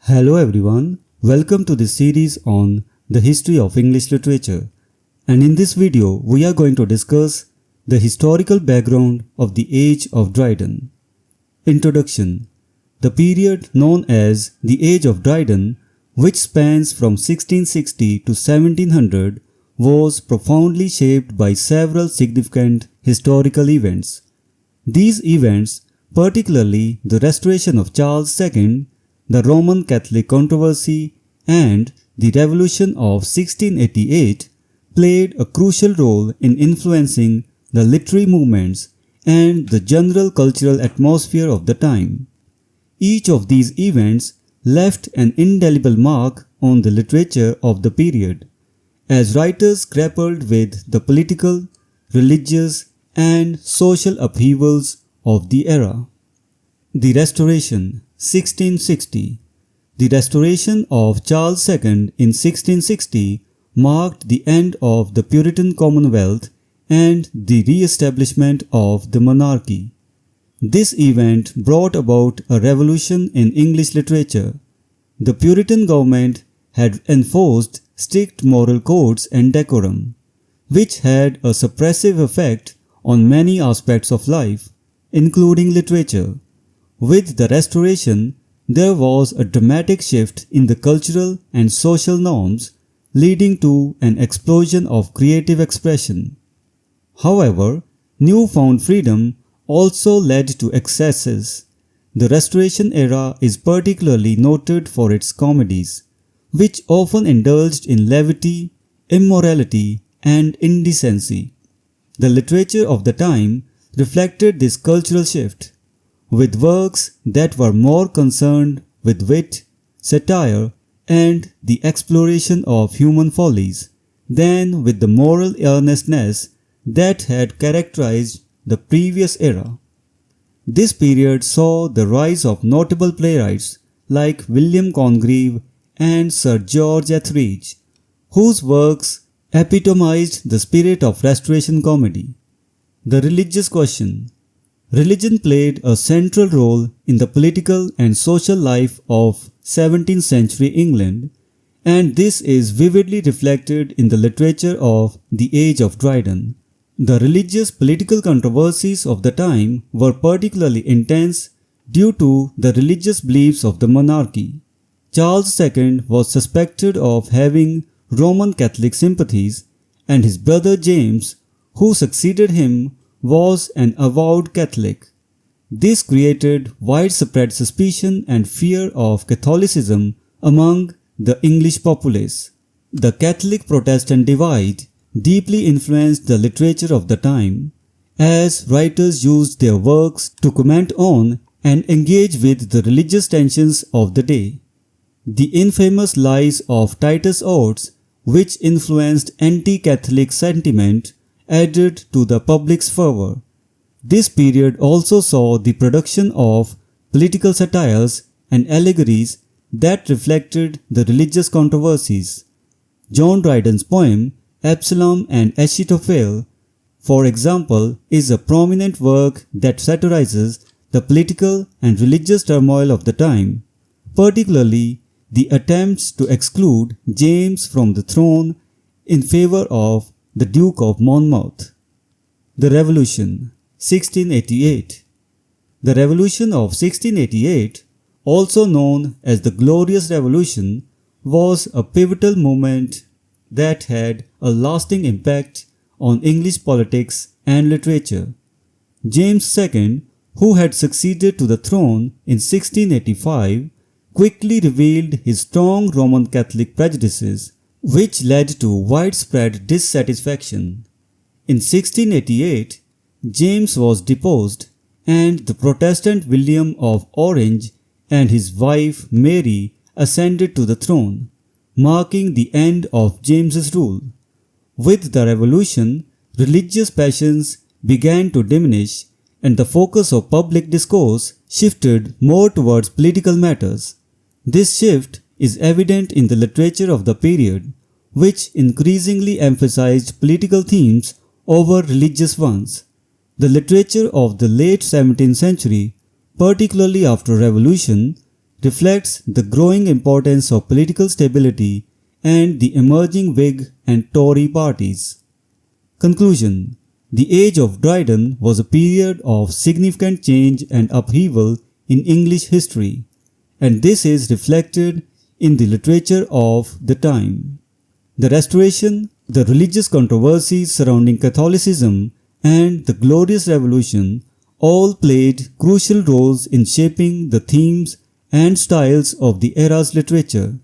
Hello everyone, welcome to this series on the history of English literature, and in this video we are going to discuss the historical background of the age of Dryden. Introduction. The period known as the Age of Dryden, which spans from 1660 to 1700, was profoundly shaped by several significant historical events. These events, particularly the restoration of Charles II, the Roman Catholic controversy, and the Revolution of 1688, played a crucial role in influencing the literary movements and the general cultural atmosphere of the time. Each of these events left an indelible mark on the literature of the period, as writers grappled with the political, religious, and social upheavals of the era. The Restoration, 1660. The restoration of Charles II in 1660 marked the end of the Puritan Commonwealth and the re-establishment of the monarchy. This event brought about a revolution in English literature. The Puritan government had enforced strict moral codes and decorum, which had a suppressive effect on many aspects of life, including literature. With the Restoration, there was a dramatic shift in the cultural and social norms, leading to an explosion of creative expression. However, newfound freedom also led to excesses. The Restoration era is particularly noted for its comedies, which often indulged in levity, immorality, and indecency. The literature of the time reflected this cultural shift, with works that were more concerned with wit, satire, and the exploration of human follies than with the moral earnestness that had characterized the previous era. This period saw the rise of notable playwrights like William Congreve and Sir George Etheridge, whose works epitomized the spirit of Restoration comedy. The religious question. Religion played a central role in the political and social life of 17th century England, and this is vividly reflected in the literature of the Age of Dryden. The religious political controversies of the time were particularly intense due to the religious beliefs of the monarchy. Charles II was suspected of having Roman Catholic sympathies, and his brother James, who succeeded him, was an avowed Catholic. This created widespread suspicion and fear of Catholicism among the English populace. The Catholic-Protestant divide deeply influenced the literature of the time, as writers used their works to comment on and engage with the religious tensions of the day. The infamous lies of Titus Oates, which influenced anti-Catholic sentiment, added to the public's fervor. This period also saw the production of political satires and allegories that reflected the religious controversies. John Dryden's poem Absalom and Ahithophel, for example, is a prominent work that satirizes the political and religious turmoil of the time, particularly the attempts to exclude James from the throne in favor of the Duke of Monmouth. The Revolution, 1688. The Revolution of 1688, also known as the Glorious Revolution, was a pivotal moment that had a lasting impact on English politics and literature. James II, who had succeeded to the throne in 1685, quickly revealed his strong Roman Catholic prejudices, which led to widespread dissatisfaction. In 1688, James was deposed, and the Protestant William of Orange and his wife Mary ascended to the throne, marking the end of James's rule. With the Revolution, religious passions began to diminish, and the focus of public discourse shifted more towards political matters. This shift is evident in the literature of the period, which increasingly emphasized political themes over religious ones. The literature of the late 17th century, particularly after Revolution, reflects the growing importance of political stability and the emerging Whig and Tory parties. Conclusion: the age of Dryden was a period of significant change and upheaval in English history, and this is reflected in the literature of the time. The Restoration, the religious controversies surrounding Catholicism, and the Glorious Revolution all played crucial roles in shaping the themes and styles of the era's literature.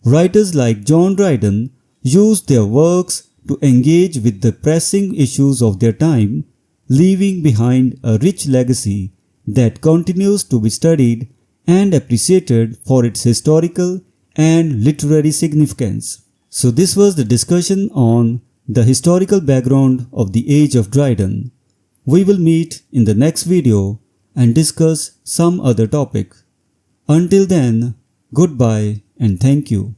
Writers like John Dryden used their works to engage with the pressing issues of their time, leaving behind a rich legacy that continues to be studied and appreciated for its historical and literary significance. So this was the discussion on the historical background of the age of Dryden. We will meet in the next video and discuss some other topic. Until then, goodbye and thank you.